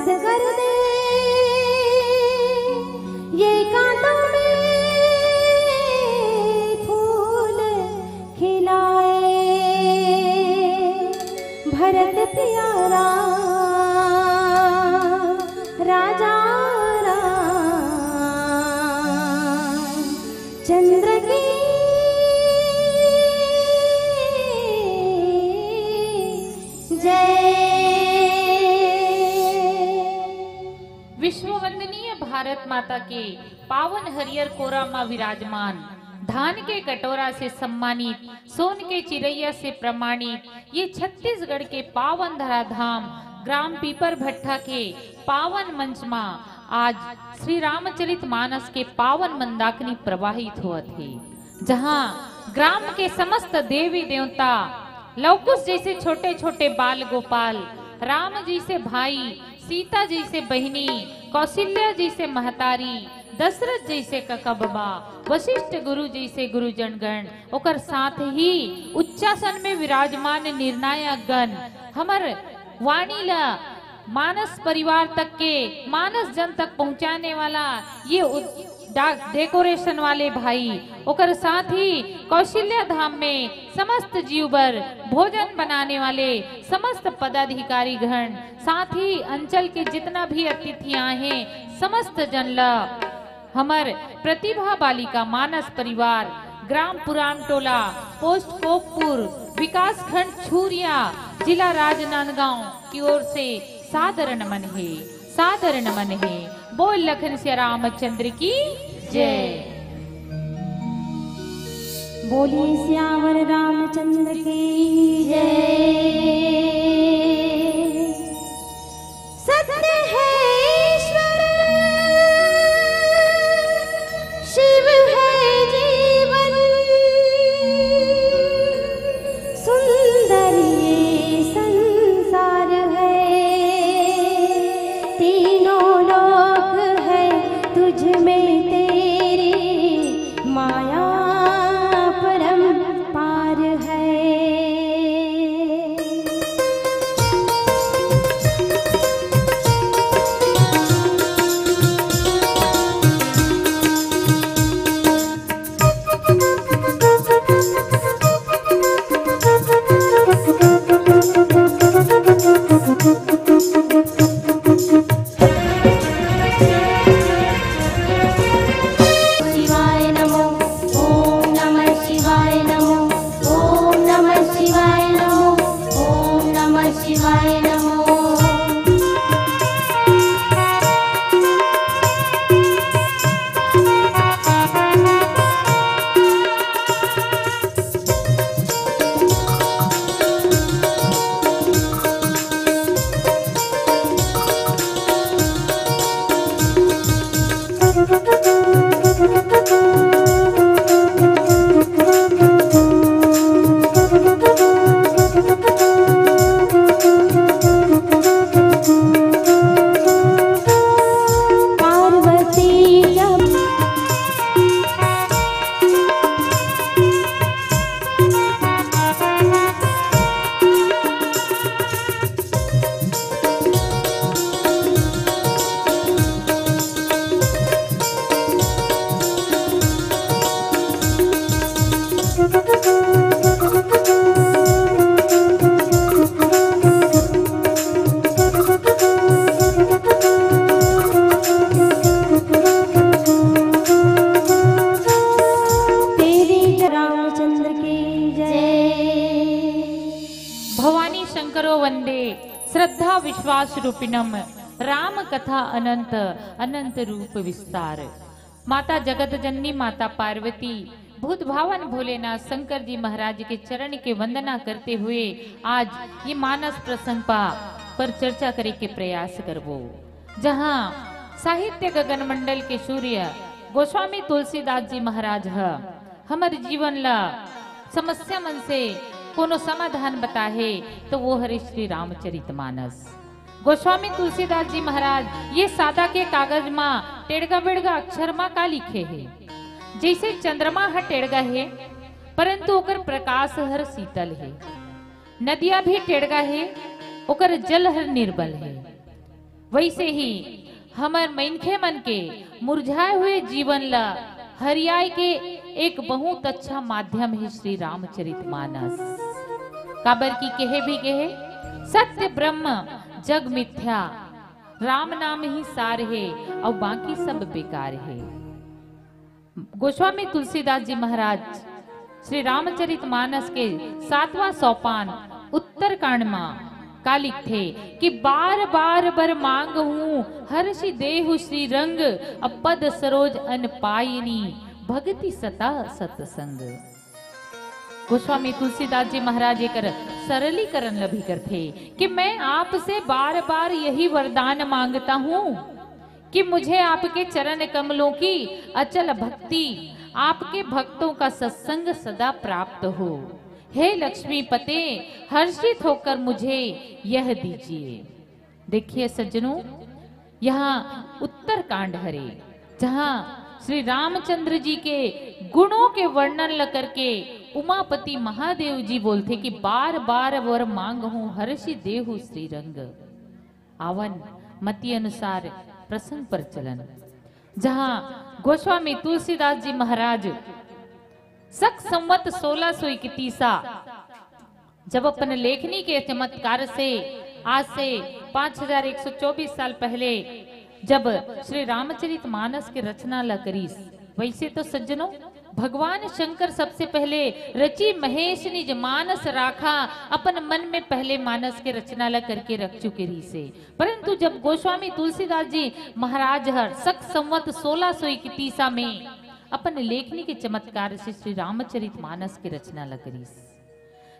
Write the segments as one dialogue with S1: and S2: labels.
S1: बरस कर दे ये कांटों में फूल खिलाए, भरत प्यारा राजा चंद्र की जय।
S2: विश्ववंदनीय भारत माता के पावन हरियर कोरा मां विराजमान, धान के कटोरा से सम्मानित, सोन के चिरैया से प्रमाणित, ये छत्तीसगढ़ के पावन धराधाम ग्राम पीपर भट्टा के पावन मंच मां आज श्री रामचरित मानस के पावन मंदाकिनी प्रवाहित हुआ थे, जहां ग्राम के समस्त देवी देवता, लवकुश जैसे छोटे छोटे बाल गोपाल, राम जी से भाई, सीता जी से बहिनी, कौशल्या जी से महतारी, दशरथ जी से ककबा, वशिष्ठ गुरु जी से गुरुजन गण, ओकर साथ ही उच्चासन में विराजमान निर्णायक गण, हमर वाणी ला मानस परिवार तक के, मानस जन तक पहुंचाने वाला ये डेकोरेशन वाले भाई, ओकर साथ ही कौशल्या धाम में समस्त जीवबर भोजन बनाने वाले समस्त पदाधिकारी गण, साथ ही अंचल के जितना भी अतिथियां हैं समस्त जनला, हमर प्रतिभा बालिका मानस परिवार, ग्राम पुराम टोला, पोस्ट कोकपुर, विकास खंड छुरिया, जिला राजनांदगांव की ओर से सादर नमन है, सादर नमन है। बोल लखन श्री रामचंद्र की जय।
S1: बोलिए श्यावर रामचंद्र की जय। सत्य है ईश्वर, शिव है जीवन, सुंदर ये संसार है, तीनों लोक है तुझ में तेरी माया परम पार है।
S2: श्रद्धा विश्वास रूपिणम राम कथा अनंत अनंत रूप विस्तार। माता जगत जननी माता पार्वती भूत भावन भोलेनाथ शंकर जी महाराज के चरण के वंदना करते हुए आज ये मानस प्रसंग पर चर्चा करे के प्रयास करबो, जहाँ साहित्य गगन मंडल के सूर्य गोस्वामी तुलसीदास जी महाराज हमारे जीवन ला समस्या मन से कोनो समाधान बताहे तो वो हरे श्री रामचरित मानस। गोस्वामी तुलसीदास जी महाराज ये सादा के कागज मा टेढ़गा बेड़गा अक्षर मा का लिखे है, जैसे चंद्रमा हर टेढ़गा है परंतु ओकर प्रकाश हर शीतल है, नदिया भी टेढ़गा है ओकर जल हर निर्बल है, वैसे ही हमर मनखे मन के मुरझाए हुए जीवन ला हरियाई के एक बहुत अच्छा माध्यम है श्री रामचरितमानस। काबर की कहे सत्य ब्रह्म जग मिथ्या, राम नाम ही सार है और बाकी सब बेकार है। गोस्वामी तुलसीदास जी महाराज श्री रामचरितमानस के 7वां सोपान उत्तरकांड में का लिखते कि बार बार बर मांग हूँ हर्षि देहु श्री रंग, अपद सरोज अन पायनी भगति सता सतसंग। गोस्वामी तुलसीदास जी महाराज एक सरलीकरण लभी करते कि मैं आपसे बार बार यही वरदान मांगता हूँ कि मुझे आपके चरण कमलों की अचल भक्ति, आपके भक्तों का सत्संग सदा प्राप्त हो। हे लक्ष्मी पते हर्षित होकर मुझे यह दीजिए। देखिए सज्जनों, यहाँ उत्तरकांड हरे जहाँ श्री रामचंद्र जी के गुणों के वर्णन ल करके उमापति महादेव जी बोलते कि बार बार वर मांग हूं हर्षि देहु श्री रंग। आवन मति अनुसार प्रसंग पर चलन, जहाँ गोस्वामी तुलसीदास जी महाराज सक संवत 1631 जब अपन लेखनी के चमत्कार से आज से 5124 साल पहले जब श्री रामचरितमानस की रचना ला करीस, वैसे तो सज्जनों भगवान शंकर सबसे पहले रची महेश निज मानस राखा, अपन मन में पहले मानस के रचना ला करके रख चुके रही से। परंतु जब गोस्वामी तुलसीदास जी महाराज हर सक संवत 1631 में अपन लेखनी के चमत्कार से श्री रामचरितमानस की रचना ला करीस।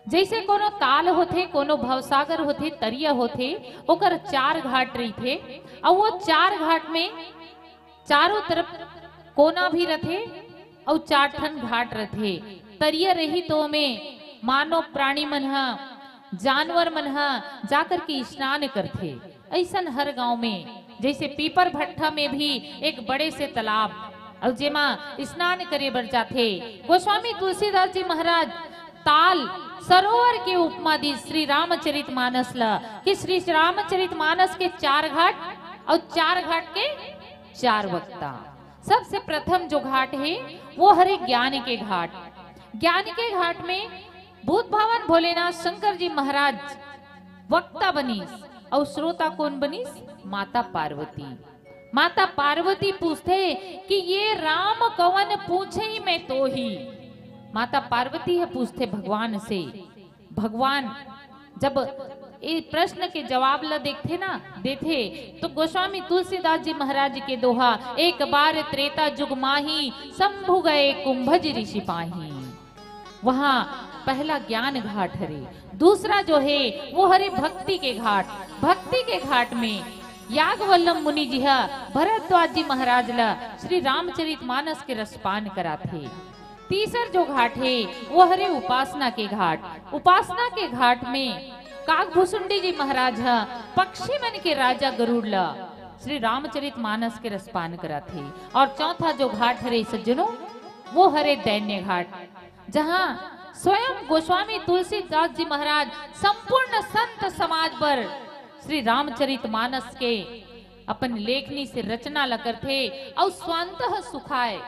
S2: जैसे कोनो ताल होथे, कोनो भवसागर होथे, तरिया होथे, ओकर 4 घाट रही थे और वो 4 घाट में चारों तरफ कोना भी रथे और 4 ठन घाट रथे। तरिया रही तो में मानव प्राणी मन हा, जानवर मन हा जाकर के स्नान करथे। ऐसन हर गांव में जैसे पीपर भट्ठा में भी एक बड़े से तालाब और जेमा स्नान करे बर जाथे। गोस्वामी तुलसीदास जी महाराज ताल सरोवर के उपमा दी श्री रामचरितमानस ला कि श्री रामचरितमानस के 4 घाट और 4 घाट के 4 वक्ता। सबसे प्रथम जो घाट है वो हरे ज्ञान के घाट। ज्ञान के घाट में भूत भावन भोलेनाथ शंकर जी महाराज वक्ता बनीस और श्रोता कौन बनीस? माता पार्वती। माता पार्वती पूछते कि ये राम कवन पूछे ही मैं तो ही। माता पार्वती है पूछते भगवान से। भगवान जब ये प्रश्न के जवाब ला देखते ना देते तो गोस्वामी तुलसीदास जी महाराज के दोहा एक बार त्रेता जुग माही शंभु गए कुंभज ऋषि पाही। वहां पहला ज्ञान घाट हरे, दूसरा जो है वो हरे भक्ति के घाट। भक्ति के घाट में याज्ञवल्लभ मुनि जी भरद्वाज जी महाराज ला श्री रामचरितमानस के रसपान कराथे। तीसर जो घाट है वो हरे उपासना के घाट। उपासना के घाट में काकभूसुंडी जी महाराज पक्षी मन के राजा गरुड़ ला श्री रामचरितमानस के रसपान कराथे। और चौथा जो घाट हरे सज्जनों वो हरे दैन्य घाट, जहाँ स्वयं गोस्वामी तुलसीदास जी महाराज संपूर्ण संत समाज पर श्री रामचरितमानस के अपन लेखनी से रचना ला करथे और स्वांतः सुखाए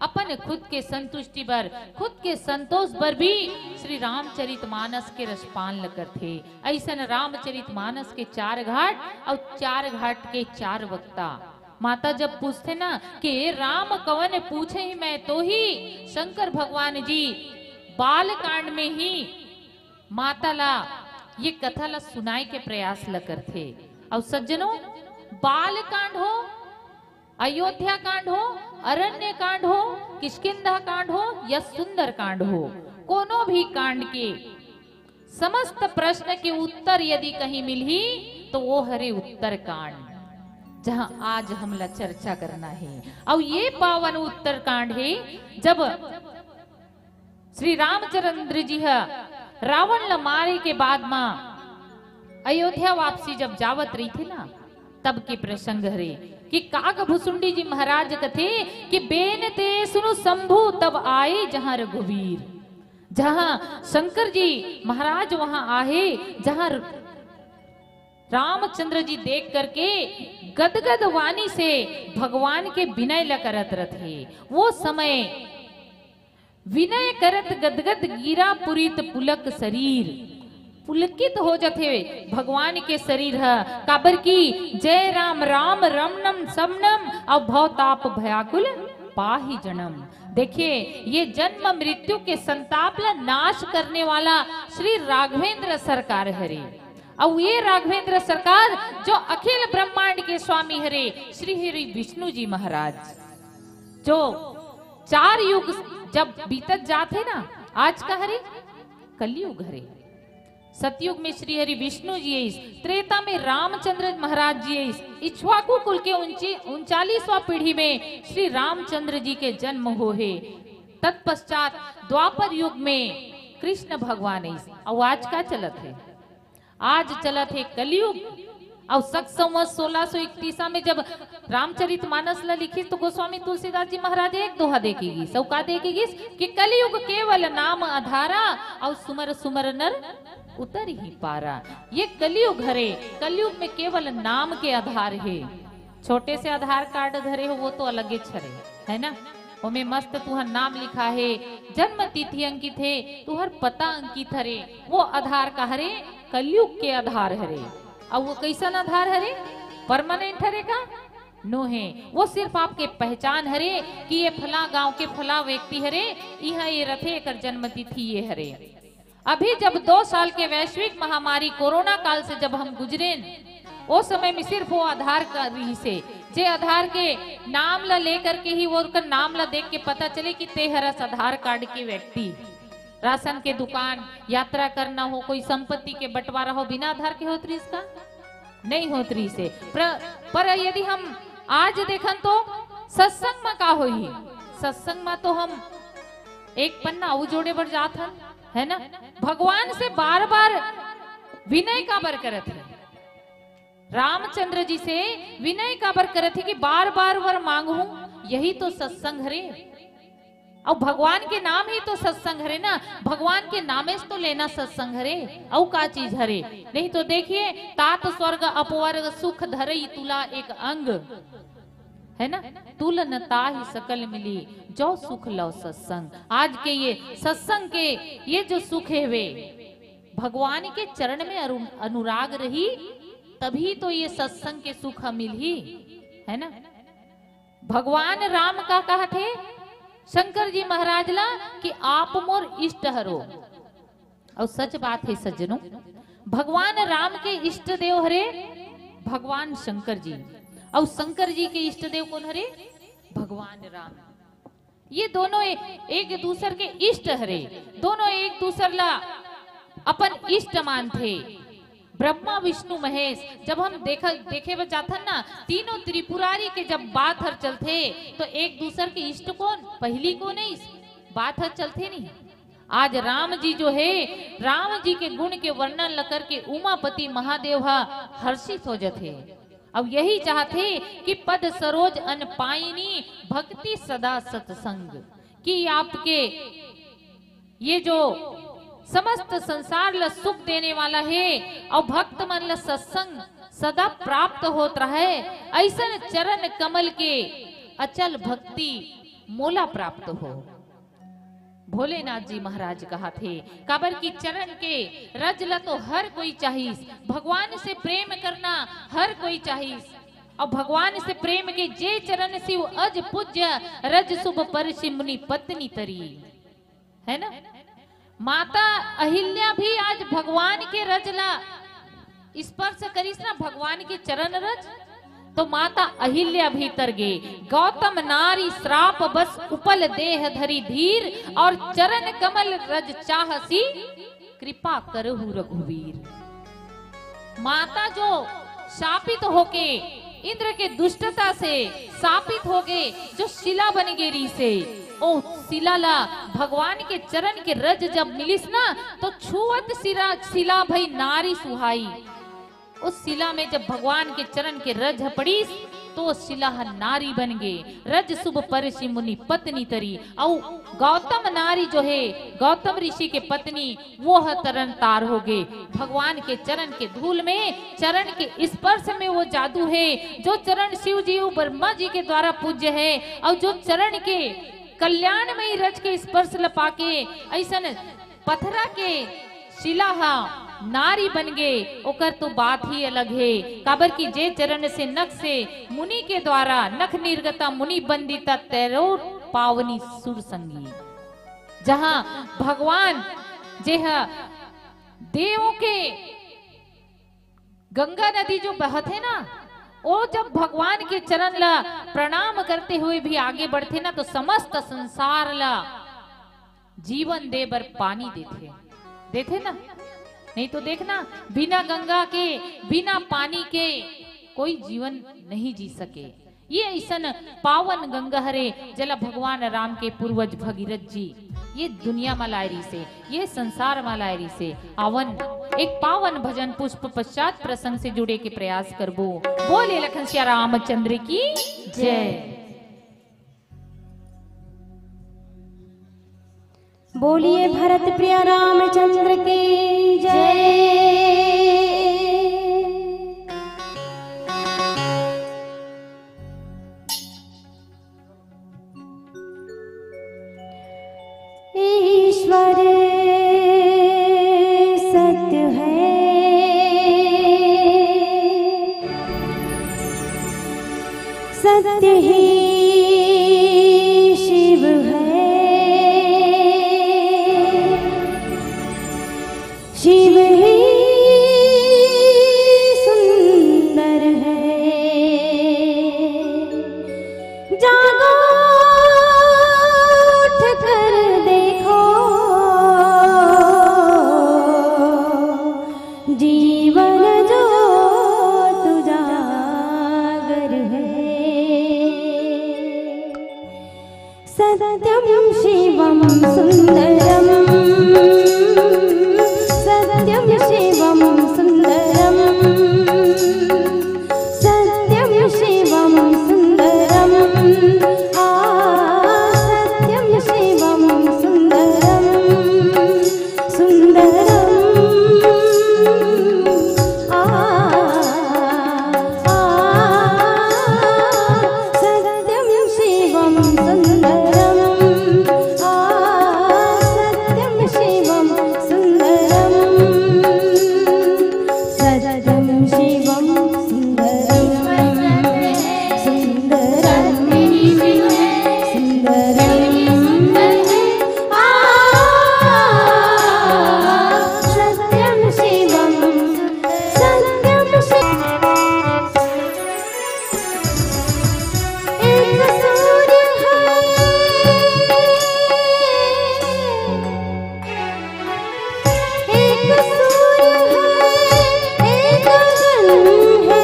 S2: अपन खुद के संतुष्टि पर, खुद के संतोष पर भी श्री रामचरितमानस के रसपान ल करथे। ऐसन रामचरितमानस के 4 घाट और 4 घाट के 4 वक्ता। माता जब पूछते ना कि राम कवन पूछे ही मैं तो ही, शंकर भगवान जी बाल कांड में ही माता ला ये कथा ला सुनाई के प्रयास ल करथे। और सज्जनों बाल कांड हो, अयोध्या कांड हो, अरण्य कांड हो, किष्किंधा कांड हो या सुंदर कांड हो, कोनो भी कांड के समस्त प्रश्न के उत्तर यदि कहीं मिली तो वो हरे उत्तर कांड, जहां आज हमला चर्चा करना है। और ये पावन उत्तर कांड है जब श्री रामचंद्र जी रावण ल मारे के बाद मां अयोध्या वापसी जब जावत रही थे ना, तब के प्रसंग हरे कि काकभूसुंडी जी महाराज कथे कि बेन ते सुनु शंभु तब आए जहां रघुवीर। जहां शंकर जी महाराज वहां आए, जहां रामचंद्र जी देख करके गदगद वाणी से भगवान के विनय ल करत रथे। वो समय विनय करत गदगद गिरा पुरित पुलक शरीर, पुलकित हो जाते भगवान के शरीर है। काबर की जय राम राम रमनम समनम अब भवताप भयाकुल पाही जन्म। देखिए ये जन्म मृत्यु के संताप ला नाश करने वाला श्री राघवेंद्र सरकार हरे। और ये राघवेंद्र सरकार जो अखिल ब्रह्मांड के स्वामी हरे श्री हरि विष्णु जी महाराज, जो 4 युग जब बीतत जाते ना, आज का हरे कलयुग हरे। सतयुग में श्री हरि विष्णु जी है, त्रेता में रामचंद्र महाराज जी है, इक्ष्वाकु कुल के 39वां पीढ़ी में श्री रामचंद्र जी के जन्म हो है। तत्पश्चात द्वापर युग में कृष्ण भगवान है। और आज का चलत है, आज चलत है कलयुग। और सक संवत 1631 में जब रामचरितमानस ला लिखी तो गोस्वामी तुलसीदास जी महाराज एक दोहा देखेगी, सौका देखेगी कि कलयुग केवल नाम आधारा और सुमर सुमर नर उतर ही पारा। ये कलयुग हरे, कलयुग में केवल नाम के आधार है। छोटे से आधार कार्ड धरे हो वो तो अलग ही छरे है ना, ओमे मस्त तुहर नाम लिखा है, जन्म तिथि अंकित है, तुहर पता अंकित हरे, वो आधार का हरे कलयुग के आधार हरे। और वो कैसा आधार हरे, परमानेंट हरे का नो है, वो सिर्फ आपके पहचान हरे कि ये फला गांव के फला व्यक्ति हरे, यहाँ ये रथे कर जन्म तिथि ये हरे। अभी जब 2 साल के वैश्विक महामारी कोरोना काल से जब हम गुजरे, वो समय में सिर्फ वो आधार कार्ड से जे आधार के नाम ला लेकर के ही वो नाम ला देख के पता चले कि ते हरस आधार कार्ड के व्यक्ति। राशन के दुकान, यात्रा करना हो, कोई संपत्ति के बंटवारा हो, बिना आधार के होतरी इसका नहीं होतरी से। पर यदि हम आज देखन तो सत्संग में का होई, सत्संग में तो हम एक पन्ना उ जोड़े बढ़ जात हन है ना, भगवान से बार बार विनय का बर करत है। रामचंद्र जी से विनय का बर करत है कि बार बार वर मांगू, यही तो सत्संग हरे। और भगवान के नाम ही तो सत्संग हरे ना, भगवान के नामे से तो लेना सत्संग हरे, और का चीज हरे। नहीं तो देखिए तात स्वर्ग अपवर्ग सुख धरई तुला एक अंग है ना, तुलनता ही सकल मिली जो सुख लो सत्संग। आज के ये सत्संग के ये जो सुख है वे भगवान के चरण में अनुराग रही, तभी तो ये सत्संग के सुख मिल ही है ना। भगवान राम का कहा थे शंकर जी महाराज ला कि आप मोर इष्ट हरो। और सच बात है सज्जनों, भगवान राम के इष्ट देव हरे भगवान शंकर जी, और शंकर जी के इष्ट देव कौन हरे भगवान राम। ये दोनों एक दूसरे के इष्ट हरे, दोनों एक दूसरे ला अपन इष्ट मानते। ब्रह्मा विष्णु महेश जब हम देखे जाथन ना, तीनों त्रिपुरारी के जब बात हर चलते तो एक दूसरे के इष्ट कौन पहली को नहीं बात हर चलते नहीं। आज राम जी जो है, राम जी के गुण के वर्णन लकर के उमापति महादेव हर्षित हो जाते। अब यही चाहते कि पद सरोज अन पाइनी भक्ति सदा सत्संग, कि आपके ये जो समस्त संसार ला सुख देने वाला है और भक्त मन ला सत्संग सदा प्राप्त होत रहे, ऐसा चरण कमल के अचल भक्ति मोला प्राप्त हो। भोलेनाथ जी महाराज कहा थे काबर की चरण के रज ला तो हर कोई चाहिए, भगवान से प्रेम करना हर कोई चाहिए। और भगवान से प्रेम के जे चरण शिव अज पूज्य रज शुभ परसि मुनि पत्नी तरी है ना। माता अहिल्या भी आज भगवान के रजला स्पर्श करीस ना, भगवान के चरण रज, तो माता अहिल्या भीतर गे गौतम नारी श्राप बस उपल देह धरी धीर, और चरण कमल रज चाहसी कृपा करहु रघुवीर। माता जो शापित होके इंद्र के दुष्टता से शापित हो गए, जो शिला बन गेरी से, ओ शिला भगवान के चरण के रज जब मिलिस ना, तो छुअत शिला भई नारी सुहाई। उस शिला में जब भगवान के चरण के रज पड़ी तो शिला नारी बन गए। रज शुभ परषि मुनि पत्नी तरी। और गौतम नारी जो है गौतम ऋषि के पत्नी वो तरन तार हो गए। भगवान के चरण के धूल में, चरण के स्पर्श में वो जादू है जो चरण शिव जी ब्रह्मा जी के द्वारा पूज्य है। और जो चरण के कल्याणमयी रज के स्पर्श लपा के ऐसा पथरा के शिला नारी बन गए, ओकर तो बात ही अलग है। काबर की जे चरण से नख से मुनि के द्वारा नख निर्गता मुनि बंदिता तैरो पावनी सुर संगी। जहां भगवान जे देवों के गंगा नदी जो बहते ना, वो जब भगवान के चरण ला प्रणाम करते हुए भी आगे बढ़ते ना तो समस्त संसार ला जीवन दे बर पानी देते ना। नहीं तो देखना बिना गंगा के बिना पानी के कोई जीवन नहीं जी सके। ये ऐसा पावन गंगा हरे जला भगवान राम के पूर्वज भगीरथ जी ये दुनिया मलायरी से, ये संसार मलायरी से आवन एक पावन भजन पुष्प पश्चात प्रसंग से जुड़े के प्रयास करबो। बोले लखन सिया रामचंद्र की जय।
S1: बोलिए भरत प्रिय रामचंद्र की जय। ईश्वर सत्य है, सत्य ही शिव है, शिव ही सुंदर है। जागो उठ कर देखो, जीवन जो तुजागर है। सत्यम शिवम सुंदरम, सत्यम शिवम सुंदरम, सत्यम शिवम सुंदरम, सत्यम शिवम सुंदरम, सुंदरम सत्यम शिवम सुंदरम, सत्यम शिवम सुंदरम, सत्यम शिवम सुंदरम, सुंदरम सुंदरम, सत्यम शिवम, सत्यम शिवम। एक सूर्य है, एक सूर्य है, एक गगन है,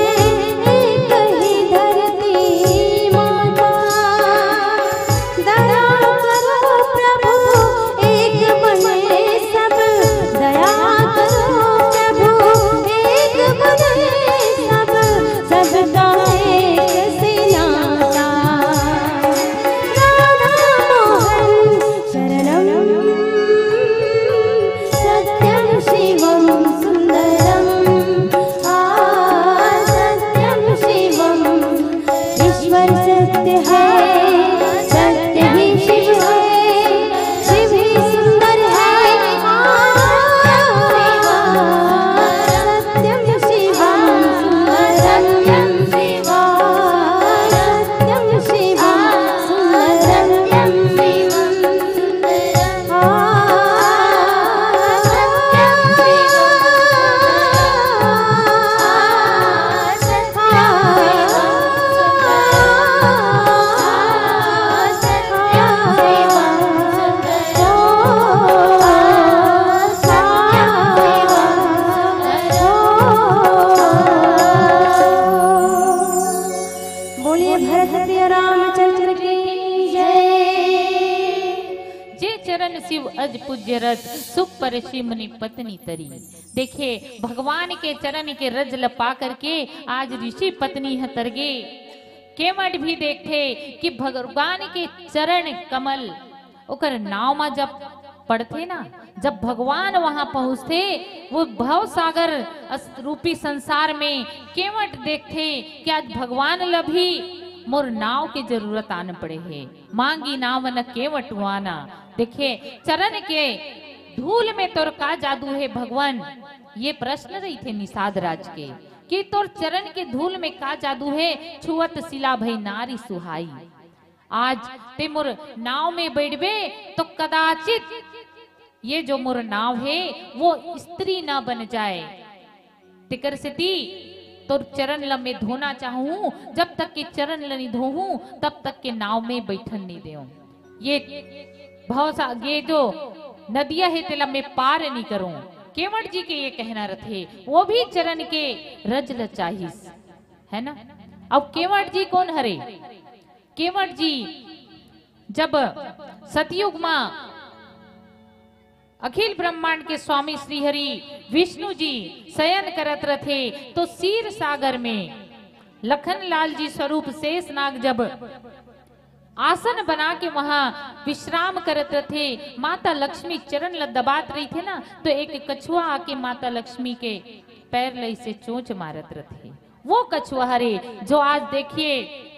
S2: अज पूज्य रज सुख पर मुनि पत्नी तरी। देखिए भगवान के चरण के रज लपा करके आज ऋषि पत्नी है तरगे। केवट भी देखते कि भगवान के चरण कमल ओकर नाव में जब पढ़ते ना, जब भगवान वहां पहुंचते वो भव सागर रूपी संसार में केवट देखते कि आज भगवान लभी मोर नाव की जरूरत आने पड़े है, मांगी नाव न केवट वाना। देखिए चरण के धूल में तोर का जादू है भगवान, ये प्रश्न रही थे निषाद राज के कि तोर चरण के धूल में का जादू है, छुअत सिला भई नारी सुहाई। आज ते मोर नाव में बैठबे तो कदाचित ये जो मोर नाव है वो स्त्री ना बन जाए। तिकर से ती तो चरण ल में धोना चाहूं, जब तक के चरण ल नहीं धोऊं तब तक के नाव में बैठन नहीं देऊं। ये ये जो नदिया है तेला में पार नहीं करूं। केवट जी के ये कहना रथे, वो भी चरण के रज ल चाहिस, है ना। अब केवट जी कौन हरे? केवट जी जब सतयुग में अखिल ब्रह्मांड के स्वामी श्री हरि विष्णु जी शयन करत रथे तो क्षीर सागर में लखन लाल जी स्वरूप शेष नाग जब आसन बना के वहां विश्राम करत रथे, माता लक्ष्मी चरण ल दबात रही थे ना, तो एक कछुआ आके माता लक्ष्मी के पैर लई से चोंच मारत रथे। वो कछुआ हरे जो आज देखिए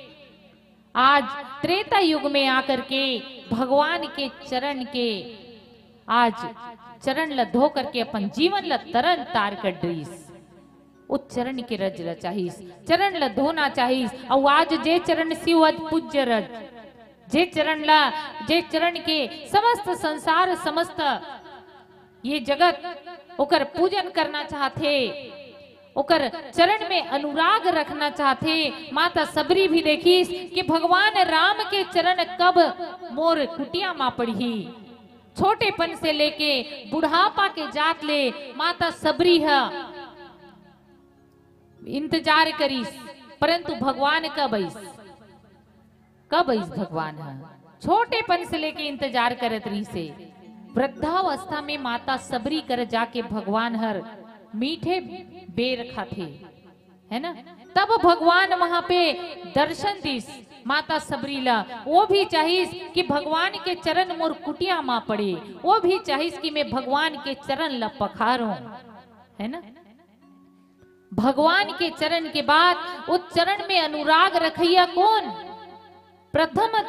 S2: आज त्रेता युग में आकर के भगवान के चरण के आज चरण ल धो करके अपन जीवन ल तरन तार कर डीस। उस चरण के रज ल चाहिस, चरण ल धोना चाहिस। और आज जे चरण शिव पूज्य रज, जे चरण ला, जे चरण के समस्त संसार समस्त ये जगत ओकर पूजन करना चाहते, ओकर चरण में अनुराग रखना चाहते। माता सबरी भी देखीस कि भगवान राम के चरण कब मोर कुटिया मा पड़ी। छोटेपन से लेके बुढ़ापा के जात ले माता सबरी है इंतजार करीस, परंतु भगवान कब आईस भगवान है। छोटेपन से लेके इंतजार करत रही से वृद्धावस्था में माता सबरी कर जाके भगवान हर मीठे बेर खाते, है ना। तब भगवान वहां पे दर्शन दीस माता सबरीला। वो भी चाहिए कि भगवान के चरण मोर कुटिया मां पड़े, वो भी चाहिए कि मैं भगवान के चरण ला पखारूं, है ना। भगवान के चरण के बाद उस चरण में अनुराग रखैया कौन? प्रथम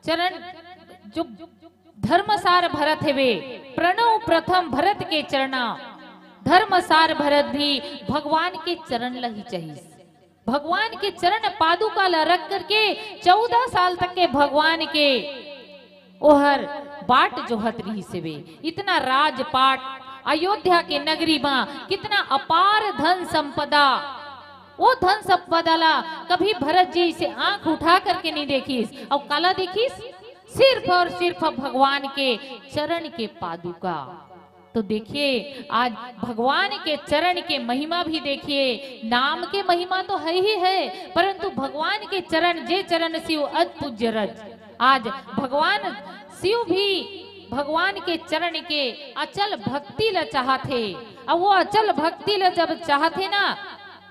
S2: चरण जो धर्मसार भरत है वे प्रणव प्रथम भरत के चरणा। धर्मसार भरत भी भगवान के चरण लही चाहिए। भगवान के चरण पादुका ला रख करके 14 साल तक के भगवान के ओहर बाट जोहत रही से वे। इतना राजपाट अयोध्या के नगरी में कितना अपार धन संपदा, वो धन संपदा ला कभी भरत जी से आंख उठा करके नहीं देखीस। और काला देखीस सिर्फ और सिर्फ भगवान के चरण के पादुका। तो देखिए आज भगवान के चरण के महिमा भी देखिए, नाम के महिमा तो है ही है, परंतु भगवान के चरण जे चरण शिव अज पूज्य रज। आज भगवान शिव भी भगवान के चरण के अचल भक्ति ल चाहते। और वो अचल भक्ति ल जब चाहते ना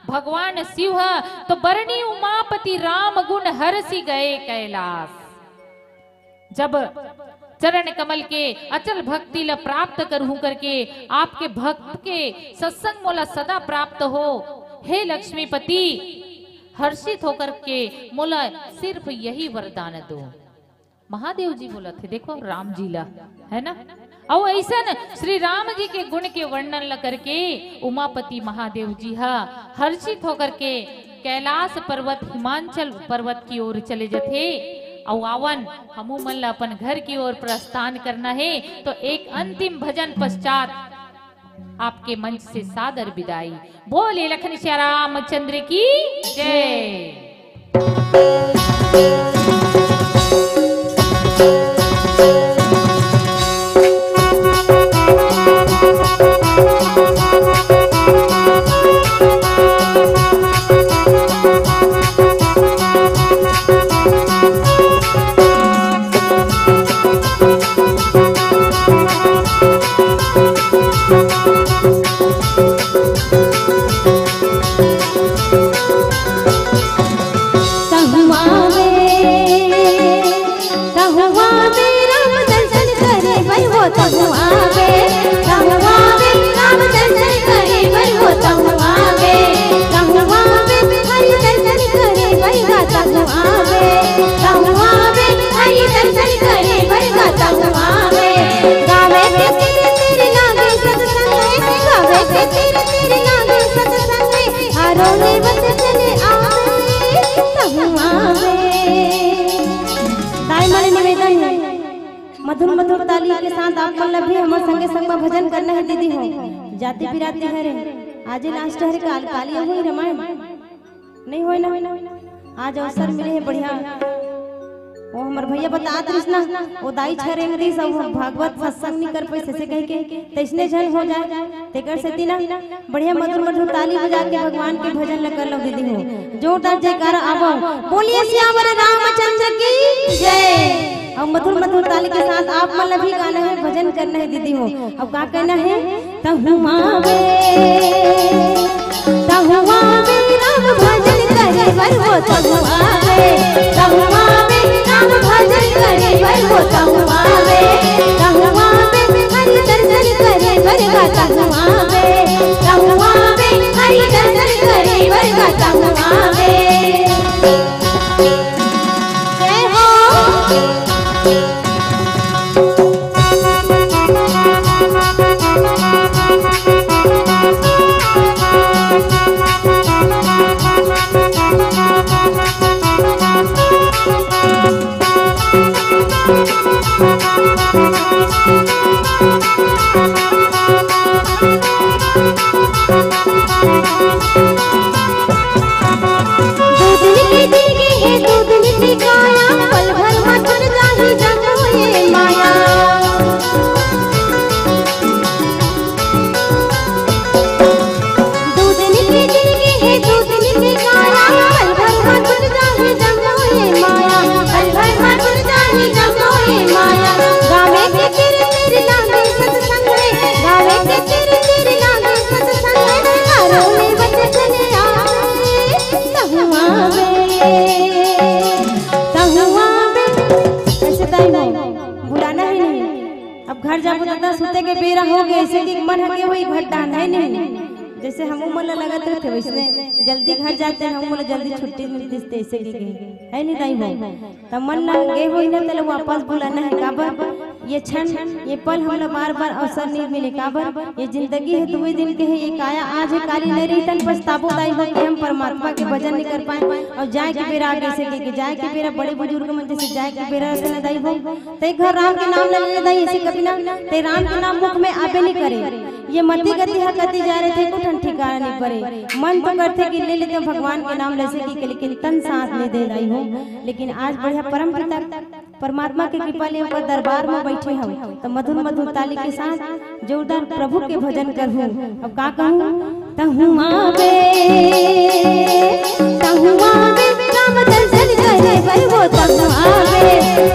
S2: भगवान शिव तो बरनी उमापति राम गुण हरसी गए कैलाश। जब चरण कमल के अचल भक्ति ल प्राप्त करहूं करके आपके भक्त के सत्संग मोला सदा प्राप्त हो। हे लक्ष्मीपति हर्षित होकर के मोला सिर्फ यही वरदान दो। महादेव जी बोला थे देखो राम जी ला, है ना। और ऐसा श्री राम जी के गुण के वर्णन ला करके उमापति महादेव जी हर्षित होकर के कैलाश पर्वत हिमांचल पर्वत की ओर चले जाते। और आवन हमू मन ला अपन घर की ओर प्रस्थान करना है। तो एक अंतिम भजन पश्चात आपके मंच से सादर विदाई। बोले लखन श्री रामचंद्र की जय।
S1: करे बरगाता हुआ में गावे के तेरे लागे सत्संग में गावे के तेरे लागे सत्संग में हारो निर्वत चले आवे तहुआ में। ताई मारे निवेदन है मधुर मधुर ताली के साथ आप मतलब भी हमारे संगे संग में भजन करना है दीदी हो जाति पिराती है रे आज लास्ट है कालिया हुई रामायण नहीं होई ना आज अवसर मिले है बढ़िया वो हमार भैया बता कृष्णा वो दाई छरे में सब भागवत सत्संग नहीं कर पैसे से कह के तैसने जन हो जाए तेकर से तीना बढ़िया मधुर मधुर ताली बजा के भगवान के भजन ल कर लो दीदी हो जोरदार जयकारा आवो बोलिए श्यावर रामचंद्र की जय। अब मधुर मधुर ताली के साथ आप मतलब भी गाना है भजन करना है दीदी हो। अब क्या कहना है तहुआ में राम भजन करे बर वो तहुआ में राम भजन करे बर वो तहुआ में हरि दर्शन करे बर का तहुआ में हरि दर्शन करे बर का तहुआ में। जय हो घर जाबो दादा सुते के बेरा हो गए ऐसे कि मन हके वही घटान है नहीं जैसे हम मन लगत रहते वैसे जल्दी घर जाते हैं हम जल्दी छुट्टी मिलती ऐसे की है नहीं दाई हो तब मन लगे हो ना तले वापस बुलाना है काबर ये क्षण ये पल हम बार बार अवसर नहीं मिले काबर ये जिंदगी है दो दिन के है ये काया आज है काली नहीं रही तन पछताबो दाई हो कि हम परमात्मा के भजन नहीं कर पाए और जाए के बेरा आगे से के जाए के बेरा बड़े बुजुर्ग मन जैसे जाए के बेरा से दाई हो ते घर राम के नाम ले दाई ऐसे कभी ना ते राम के नाम मुख में आबे नहीं करे ये मती गति है कति जा रहे थे कुछ ठिकाना नहीं पड़े मन तो करते कि ले लेते भगवान के नाम ले सके लेकिन तन साथ नहीं दे रही हो लेकिन आज बढ़िया परम पिता परमात्मा के कृपा ले ऊपर दरबार में बैठे हम तो मधुर मधुर ताली के साथ जोरदार प्रभु के भजन करूं। अब का कहूं तहुआ में राम दर्शन करे बर वो तहुआ में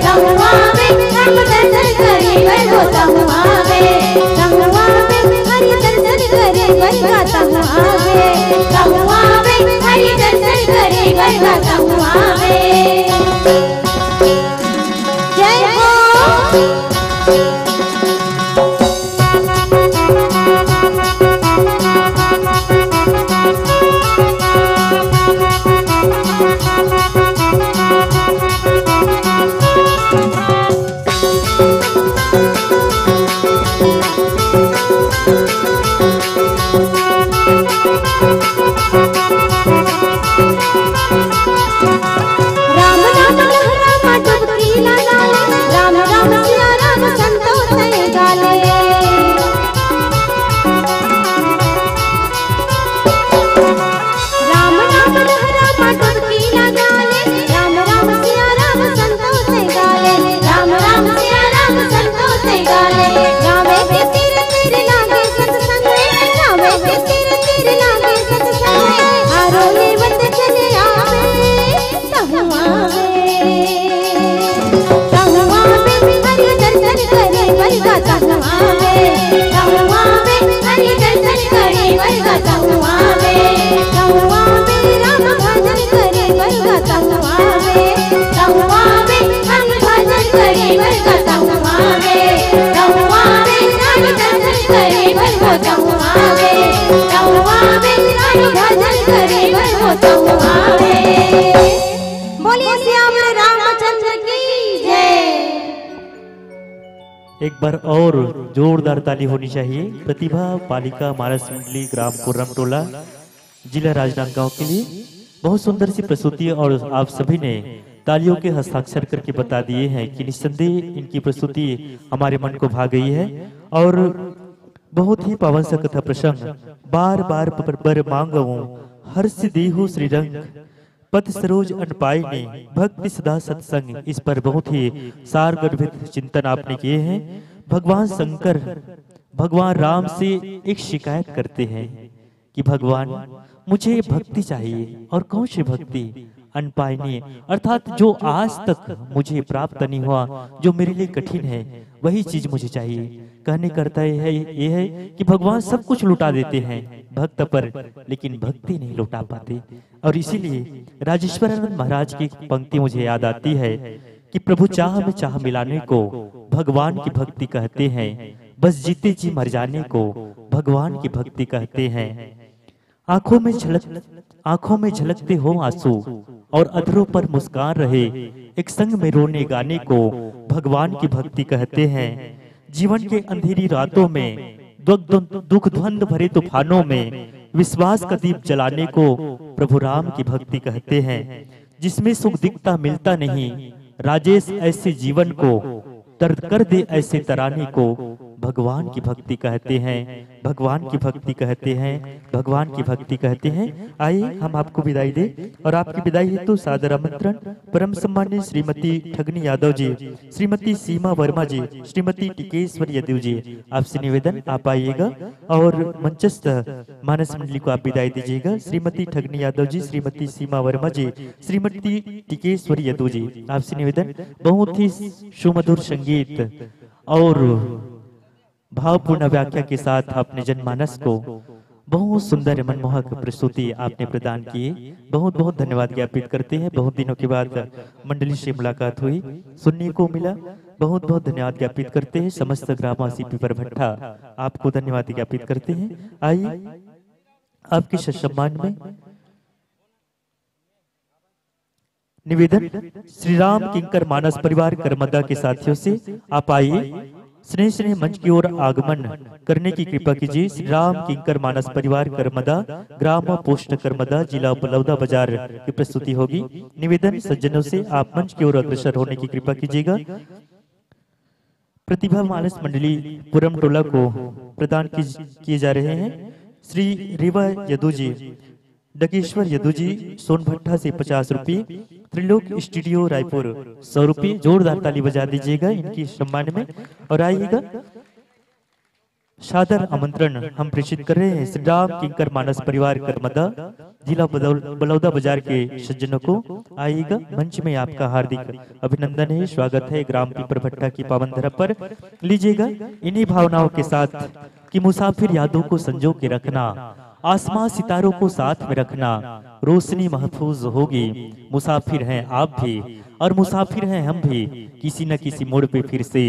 S1: राम दर्शन करे बर वो तहुआ में हरि दर्शन करे बर का तहुआ में हरि दर्शन करे बर का तहुआ में। जय हो बोलिए श्याम रामचंद्र की जय।
S3: एक बार और जोरदार ताली होनी चाहिए प्रतिभा बालिका मानस मंडली ग्राम कुर्रम टोला जिला राजनांदगांव के लिए। बहुत सुंदर सी प्रस्तुति और आप सभी ने तालियों के हस्ताक्षर करके बता दिए हैं कि निस्संदेह इनकी प्रस्तुति हमारे मन को भा गई है। और बहुत ही पावन सा कथा प्रसंग बार बार पर मांगो हर्ष देहु श्रीरंग पद सरोज अनपाई ने भक्ति सदा सत्संग। इस पर बहुत ही सार गर्भित चिंतन आपने किए हैं। भगवान शंकर भगवान राम से एक शिकायत करते हैं कि भगवान मुझे भक्ति चाहिए और कौन सी भक्ति अनपायनीय अर्थात जो आज तक मुझे प्राप्त नहीं हुआ, जो मेरे लिए कठिन है वही चीज मुझे चाहिए। कहने करता ये है कि भगवान सब कुछ लुटा देते हैं भक्त पर, लेकिन भक्ति नहीं लुटा पाते। और इसीलिए राजेश्वरानंद महाराज की पंक्ति मुझे याद आती है कि प्रभु चाह में चाह मिलाने को भगवान की भक्ति कहते हैं, बस जीते जी मर जाने को भगवान की भक्ति कहते हैं। आंखों में झलकते हो आंसू और अधरों पर मुस्कान रहे, एक संग में रोने गाने को भगवान की भक्ति कहते हैं। जीवन के अंधेरी रातों में दुख द्वंद भरे तूफानों में विश्वास का दीप जलाने को प्रभु राम की भक्ति कहते हैं। जिसमें सुख दिखता मिलता नहीं, राजेश ऐसे जीवन को दर्द कर दे ऐसे तराने को भगवान की भक्ति कहते हैं। भगवान की भक्ति कहते हैं, भगवान की भक्ति कहते हैं। आइए हम आपको विदाई दे और आपकी विदाई हेतु सादर आमंत्रण परम सम्मान्य श्रीमती ठगनी यादव जी, श्रीमती सीमा वर्मा जी, श्रीमती टिकेश्वर यादव जी, आपसे निवेदन आप आइएगा और मंचस्थ मानस मंडली को आप विदाई दीजिएगा। श्रीमती ठगनी यादव जी, श्रीमती सीमा वर्मा जी, श्रीमती टिकेश्वर यादव जी, आपसे निवेदन बहुत ही सुमधुर संगीत और भावपूर्ण व्याख्या के साथ अपने जनमानस को बहुत सुंदर मनमोहक प्रस्तुति आपने प्रदान किए। बहुत बहुत धन्यवाद ज्ञापित करते हैं। बहुत दिनों के बाद मंडली से मुलाकात हुई, सुनने को मिला, बहुत बहुत धन्यवाद ज्ञापित करते हैं। समस्त ग्रामवासी पीपर भट्टा आपको धन्यवाद ज्ञापित करते हैं। आइए आपके सम्मान में निवेदन श्री राम किंकर मानस परिवार करमदा के साथियों से आप आइए स्नेह स्नेह मंच की ओर आगमन करने की कृपा कीजिए। श्री राम किंकर मानस परिवार करमदा ग्राम पोस्ट करमदा जिला बलौदा बाजार की प्रस्तुति होगी। निवेदन सज्जनों से आप मंच की ओर अग्रसर होने की कृपा कीजिएगा। प्रतिभा मानस मंडली पुरम टोला को प्रदान किए जा रहे हैं। श्री रेवा यदु जी, डकेश्वर यदु जी सोनभट्टा से 50 रुपये, त्रिलोक स्टूडियो रायपुर 100 रुपये। जोरदार ताली बजा दीजिएगा इनकी सम्मान में। और आइएगा सादर आमंत्रण हम प्रेषित कर रहे हैं श्री राम किंकर मानस परिवार करमदा जिला बलौदा बाजार के सज्जनों को। आइएगा, मंच में आपका हार्दिक अभिनंदन है, स्वागत है ग्राम पीपर भट्टा की पावन धरा पर। लीजिएगा इन्हीं भावनाओं के साथ कि मुसाफिर यादों को संजो के रखना, आसमां सितारों को साथ में रखना, रोशनी महफूज होगी। मुसाफिर हैं आप भी और मुसाफिर हैं हम भी, किसी न किसी मोड़ पे फिर से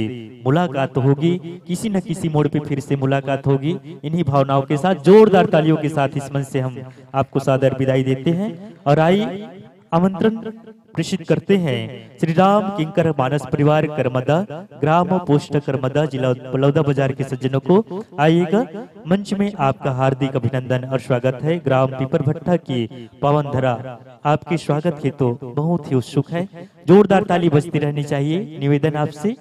S3: मुलाकात होगी, किसी न किसी मोड़ पे फिर से मुलाकात होगी। इन्हीं भावनाओं के साथ जोरदार तालियों के साथ इस मंच से हम आपको सादर विदाई देते हैं। और आइए आमंत्रण प्रेषित करते हैं श्री राम किंकर मानस परिवार करमदा ग्राम पोस्ट करमदा जिला बलौदा बाजार के सज्जनों को। आइएगा, मंच में आपका हार्दिक अभिनंदन और स्वागत है। ग्राम पीपर भट्टा की पावन धरा आपके स्वागत हेतु बहुत ही उत्सुक है। जोरदार ताली बजती रहनी चाहिए। निवेदन आपसे